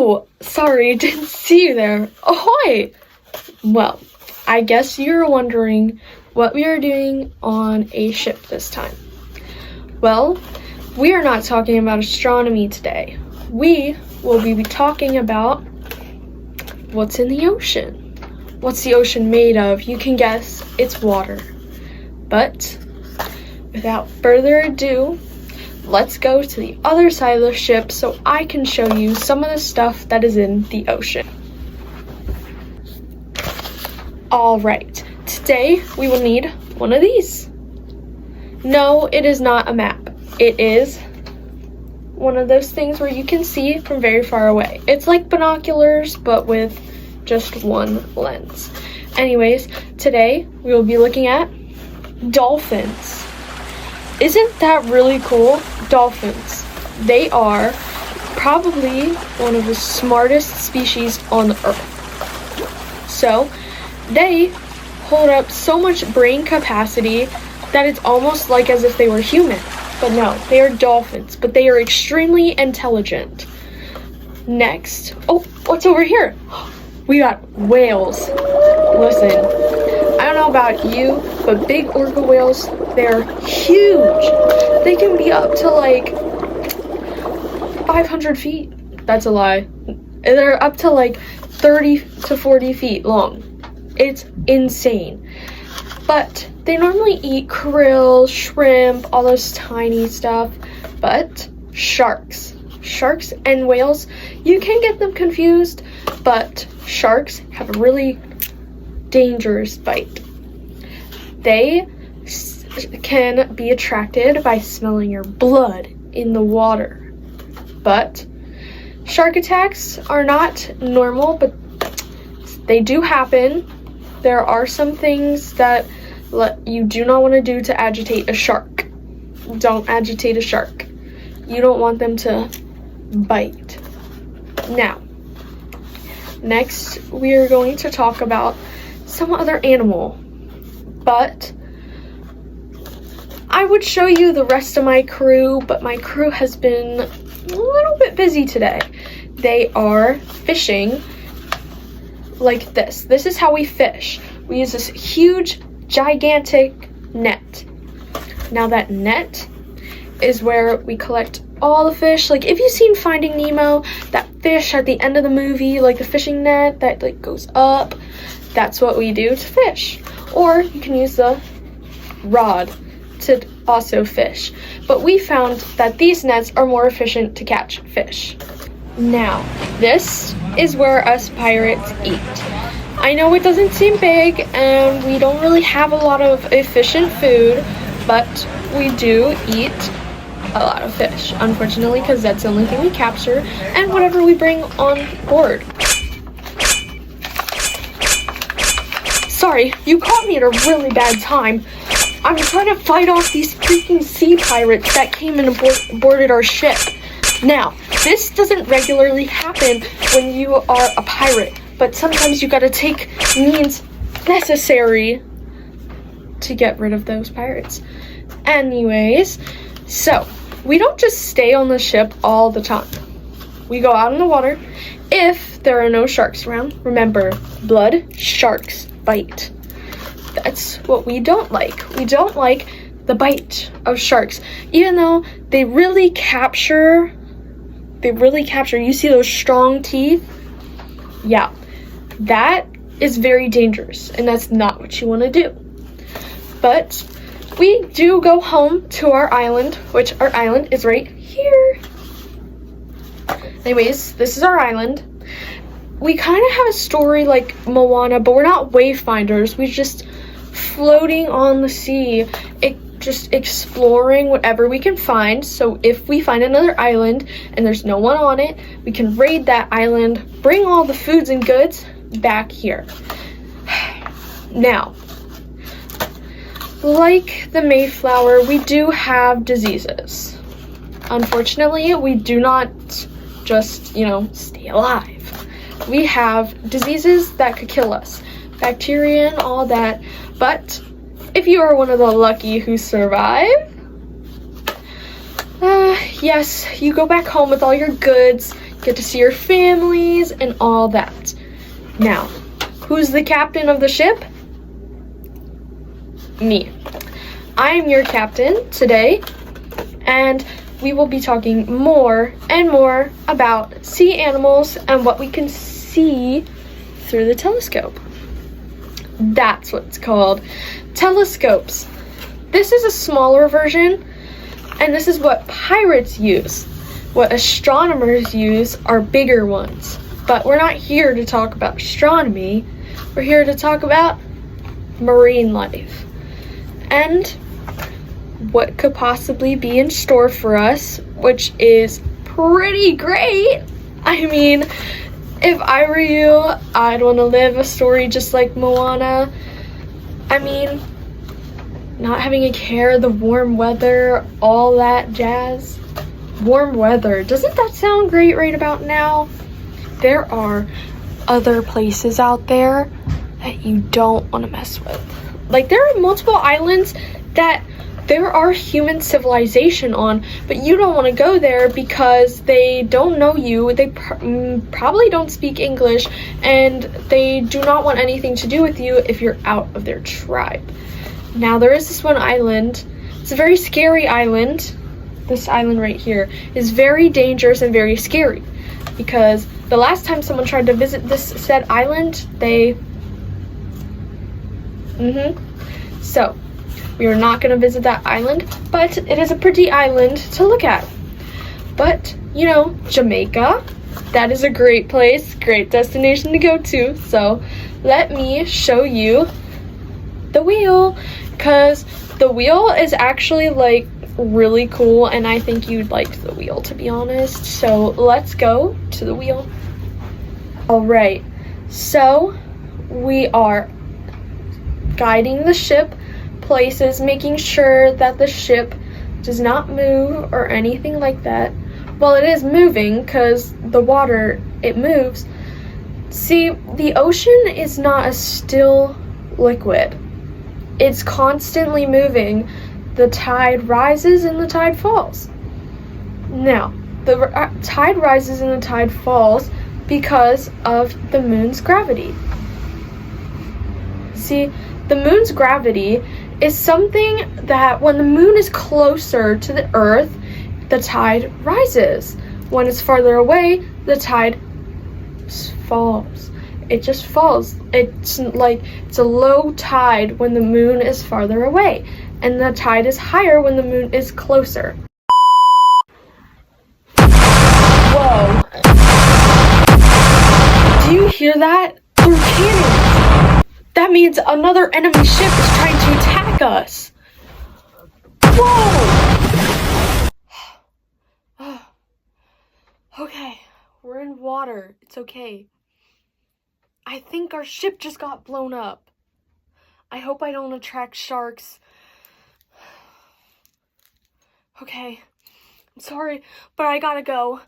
Oh, sorry, didn't see you there. Ahoy! Well, I guess you're wondering what we are doing on a ship this time. Well, we are not talking about astronomy today. We will be talking about what's in the ocean. What's the ocean made of? You can guess, it's water. But without further ado, let's go to the other side of the ship so I can show you some of the stuff that is in the ocean. Alright, today we will need one of these. No, it is not a map. It is one of those things where you can see from very far away. It's like binoculars, but with just one lens. Anyways, today we will be looking at dolphins. Isn't that really cool? Dolphins. They are probably one of the smartest species on the earth. So, they hold up so much brain capacity that it's almost like as if they were human. But no, they are dolphins, but they are extremely intelligent. Next, oh, what's over here? We got whales. Listen, I don't know about you, but big orca whales, they're huge. They can be up to like 500 feet. That's a lie. They're up to like 30 to 40 feet long. It's insane. But they normally eat krill, shrimp, all those tiny stuff. But sharks and whales, you can get them confused, but sharks have a really dangerous bite. They can be attracted by smelling your blood in the water. But shark attacks are not normal, but they do happen. There are some things that you do not want to do to agitate a shark. Don't agitate a shark. You don't want them to bite. Now, next we are going to talk about some other animal, but I would show you the rest of my crew, but my crew has been a little bit busy today. They are fishing like this. This is how we fish. We use this huge, gigantic net. Now that net is where we collect all the fish. Like if you've seen Finding Nemo, that fish at the end of the movie, like the fishing net that like goes up, that's what we do to fish. Or you can use the rod to also fish. But we found that these nets are more efficient to catch fish. Now, this is where us pirates eat. I know it doesn't seem big and we don't really have a lot of efficient food, but we do eat a lot of fish, unfortunately, because that's the only thing we capture and whatever we bring on board. Sorry, you caught me at a really bad time. I'm trying to fight off these freaking sea pirates that came and boarded our ship. Now, this doesn't regularly happen when you are a pirate, but sometimes you gotta take means necessary to get rid of those pirates. Anyways, so we don't just stay on the ship all the time. We go out in the water if there are no sharks around. Remember, blood, sharks bite. That's what we don't like. We don't like the bite of sharks, even though they really capture. You see those strong teeth? Yeah, that is very dangerous, and that's not what you want to do. But we do go home to our island, which our island is right here. Anyways, this is our island. We kind of have a story like Moana, but we're not wayfinders. We're just floating on the sea, just exploring whatever we can find. So if we find another island and there's no one on it, we can raid that island, bring all the foods and goods back here. Now, like the Mayflower, we do have diseases. Unfortunately, we do not just, stay alive. We have diseases that could kill us, bacteria and all that, but if you are one of the lucky who survive, yes, you go back home with all your goods, get to see your families, and all that. Now, who's the captain of the ship? Me. I am your captain today, and we will be talking more and more about sea animals and what we can see through the telescope. That's what it's called. Telescopes. This is a smaller version, and this is what pirates use. What astronomers use are bigger ones. But we're not here to talk about astronomy. We're here to talk about marine life and what could possibly be in store for us, which is pretty great. I mean, if I were you, I'd want to live a story just like Moana. I mean, not having a care, the warm weather, all that jazz. Warm weather, doesn't that sound great right about now? There are other places out there that you don't want to mess with. Like, there are multiple islands that there are human civilization on, but you don't want to go there because they don't know you, they probably don't speak English, and they do not want anything to do with you if you're out of their tribe. Now, there is this one island. It's a very scary island. This island right here is very dangerous and very scary because the last time someone tried to visit this said island, they so we are not going to visit that island, but it is a pretty island to look at. But you know, Jamaica, that is a great place, great destination to go to. So let me show you the wheel, because the wheel is actually like really cool, and I think you'd like the wheel, to be honest. So let's go to the wheel. All right, so we are guiding the ship places, making sure that the ship does not move or anything like that. Well, it is moving because the water, it moves. See, the ocean is not a still liquid. It's constantly moving. The tide rises and the tide falls. Now, the tide rises and the tide falls because of the moon's gravity. See, the moon's gravity is something that when the moon is closer to the earth, the tide rises. When it's farther away, the tide falls. It just falls. It's like it's a low tide when the moon is farther away, and the tide is higher when the moon is closer. Whoa. Do you hear that? They're cannons. That means another enemy ship is trying to attack us. Whoa! Okay, we're in water. It's okay. I think our ship just got blown up. I hope I don't attract sharks. Okay, I'm sorry, but I gotta go.